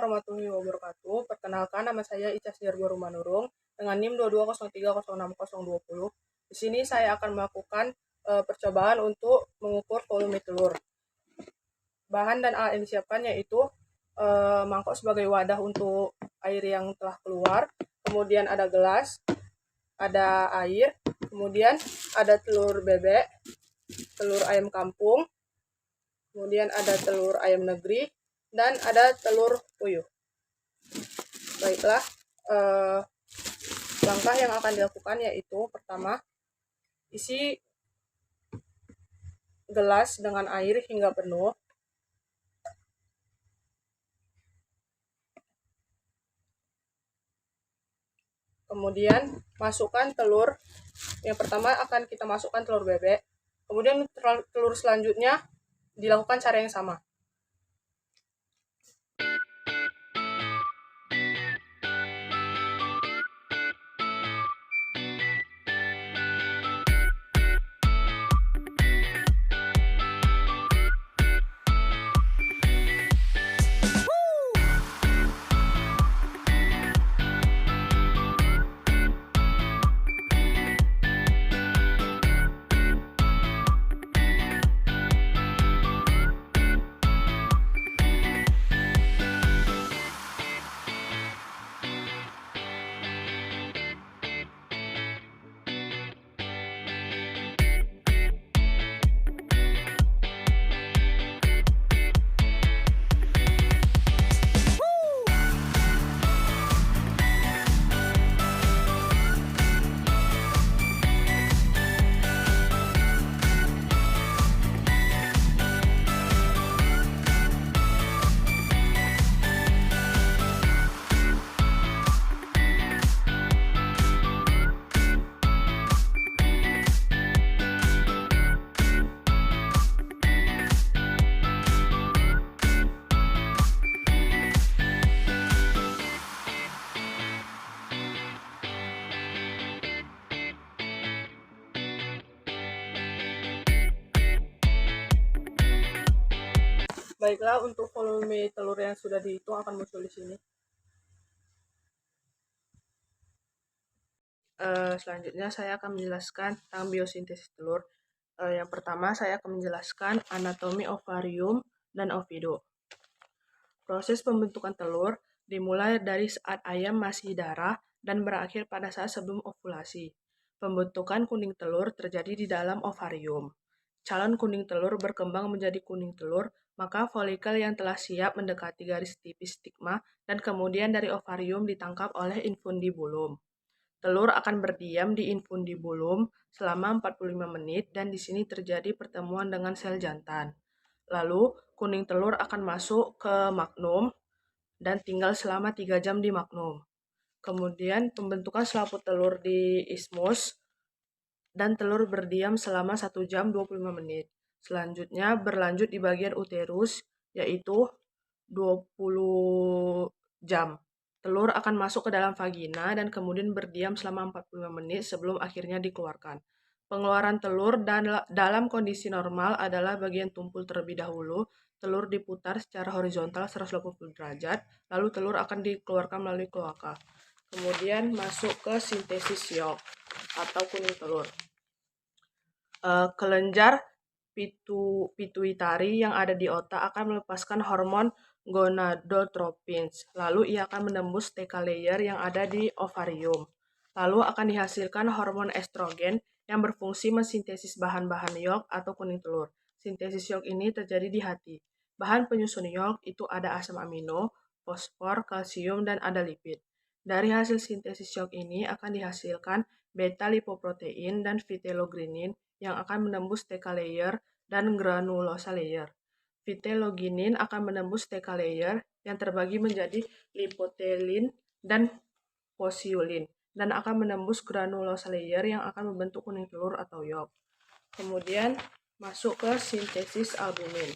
warahmatullahi wabarakatuh. Perkenalkan, nama saya Ica Sirgo Manurung dengan NIM 2203064020. Di sini saya akan melakukan percobaan untuk mengukur volume telur. Bahan dan alat yang disiapkan yaitu mangkok sebagai wadah untuk air yang telah keluar, kemudian ada gelas, ada air, kemudian ada telur bebek, telur ayam kampung, kemudian ada telur ayam negeri, dan ada telur puyuh. Baiklah, langkah yang akan dilakukan yaitu pertama, isi gelas dengan air hingga penuh. Kemudian masukkan telur. Yang pertama akan kita masukkan telur bebek. Kemudian telur selanjutnya dilakukan cara yang sama. Baiklah, untuk volume telur yang sudah dihitung akan muncul di sini. Selanjutnya saya akan menjelaskan tentang biosintesis telur. Yang pertama saya akan menjelaskan anatomi ovarium dan ovido. Proses pembentukan telur dimulai dari saat ayam masih darah dan berakhir pada saat sebelum ovulasi. Pembentukan kuning telur terjadi di dalam ovarium. Calon kuning telur berkembang menjadi kuning telur, maka folikel yang telah siap mendekati garis tipis stigma dan kemudian dari ovarium ditangkap oleh infundibulum. Telur akan berdiam di infundibulum selama 45 menit dan di sini terjadi pertemuan dengan sel jantan. Lalu kuning telur akan masuk ke magnum dan tinggal selama 3 jam di magnum. Kemudian pembentukan selaput telur di ismus dan telur berdiam selama 1 jam 25 menit. Selanjutnya berlanjut di bagian uterus, yaitu 20 jam. Telur akan masuk ke dalam vagina dan kemudian berdiam selama 45 menit sebelum akhirnya dikeluarkan. Pengeluaran telur dalam kondisi normal adalah bagian tumpul terlebih dahulu. Telur diputar secara horizontal 180 derajat, lalu telur akan dikeluarkan melalui kloaka. Kemudian masuk ke sintesis yolk atau kuning telur. Kelenjar pituitari yang ada di otak akan melepaskan hormon gonadotropins. Lalu ia akan menembus TK layer yang ada di ovarium. Lalu akan dihasilkan hormon estrogen yang berfungsi mensintesis bahan-bahan yolk atau kuning telur. Sintesis yolk ini terjadi di hati. Bahan penyusun yolk itu ada asam amino, fosfor, kalsium, dan ada lipid. Dari hasil sintesis yolk ini akan dihasilkan beta-lipoprotein dan vitellogrinin yang akan menembus TK layer dan granulosa layer. Vitelloginin akan menembus TK layer yang terbagi menjadi lipothelin dan posiolin dan akan menembus granulosa layer yang akan membentuk kuning telur atau yolk. Kemudian masuk ke sintesis albumin.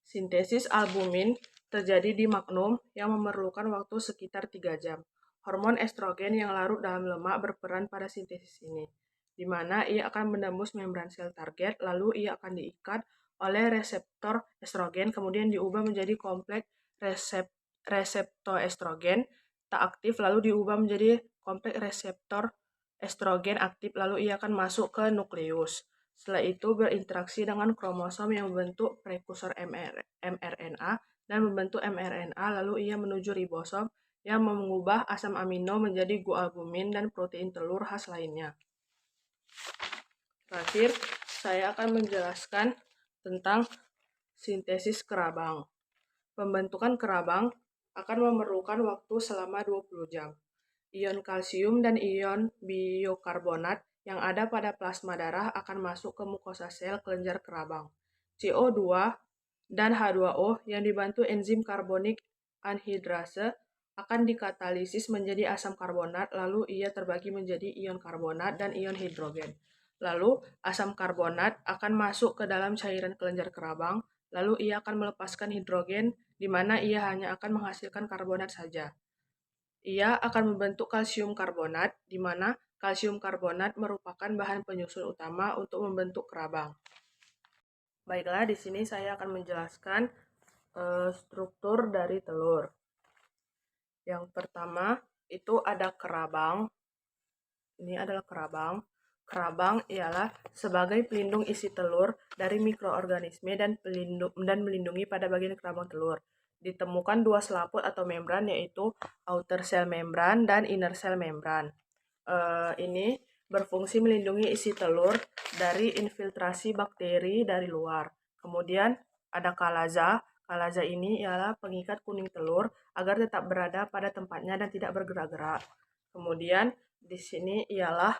Sintesis albumin terjadi di magnum yang memerlukan waktu sekitar 3 jam. Hormon estrogen yang larut dalam lemak berperan pada sintesis ini, di mana ia akan menembus membran sel target, lalu ia akan diikat oleh reseptor estrogen, kemudian diubah menjadi kompleks reseptoestrogen tak aktif lalu diubah menjadi kompleks reseptor estrogen aktif lalu ia akan masuk ke nukleus. Setelah itu berinteraksi dengan kromosom yang membentuk prekursor mRNA dan membentuk mRNA lalu ia menuju ribosom yang mengubah asam amino menjadi guanine dan protein telur khas lainnya. Terakhir, saya akan menjelaskan tentang sintesis kerabang. Pembentukan kerabang akan memerlukan waktu selama 20 jam. Ion kalsium dan ion biokarbonat yang ada pada plasma darah akan masuk ke mukosa sel kelenjar kerabang. CO2 dan H2O yang dibantu enzim karbonik anhidrase akan dikatalisis menjadi asam karbonat, lalu ia terbagi menjadi ion karbonat dan ion hidrogen. Lalu, asam karbonat akan masuk ke dalam cairan kelenjar kerabang, lalu ia akan melepaskan hidrogen, di mana ia hanya akan menghasilkan karbonat saja. Ia akan membentuk kalsium karbonat, di mana kalsium karbonat merupakan bahan penyusun utama untuk membentuk kerabang. Baiklah, di sini saya akan menjelaskan struktur dari telur. Yang pertama itu ada kerabang. Ini adalah kerabang. Kerabang ialah sebagai pelindung isi telur dari mikroorganisme dan melindungi pada bagian kerabang telur. Ditemukan dua selaput atau membran yaitu outer cell membran dan inner cell membran. Ini berfungsi melindungi isi telur dari infiltrasi bakteri dari luar. Kemudian ada kalaza. Kalaza ini ialah pengikat kuning telur agar tetap berada pada tempatnya dan tidak bergerak-gerak. Kemudian di sini ialah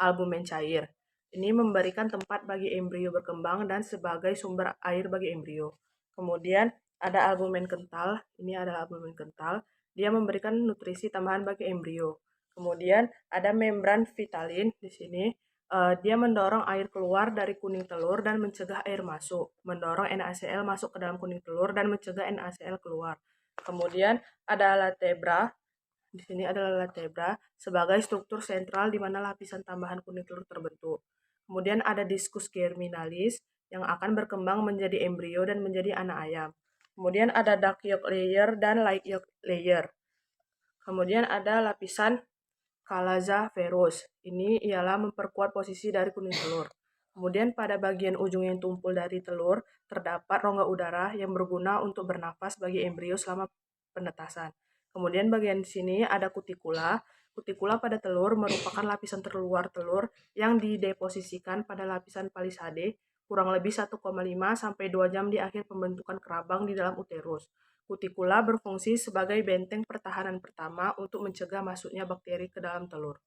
albumen cair. Ini memberikan tempat bagi embrio berkembang dan sebagai sumber air bagi embrio. Kemudian ada albumen kental. Ini adalah albumen kental. Dia memberikan nutrisi tambahan bagi embrio. Kemudian ada membran vitalin di sini. Dia mendorong air keluar dari kuning telur dan mencegah air masuk. Mendorong NaCl masuk ke dalam kuning telur dan mencegah NaCl keluar. Kemudian ada latebra. Di sini adalah latebra sebagai struktur sentral di mana lapisan tambahan kuning telur terbentuk. Kemudian ada discus germinalis yang akan berkembang menjadi embrio dan menjadi anak ayam. Kemudian ada dark yolk layer dan light yolk layer. Kemudian ada lapisan Calaza verus. Ini ialah memperkuat posisi dari kuning telur. Kemudian pada bagian ujung yang tumpul dari telur terdapat rongga udara yang berguna untuk bernafas bagi embrio selama penetasan. Kemudian bagian sini ada kutikula. Kutikula pada telur merupakan lapisan terluar telur yang dideposisikan pada lapisan palisade kurang lebih 1,5 sampai 2 jam di akhir pembentukan kerabang di dalam uterus. Kutikula berfungsi sebagai benteng pertahanan pertama untuk mencegah masuknya bakteri ke dalam telur.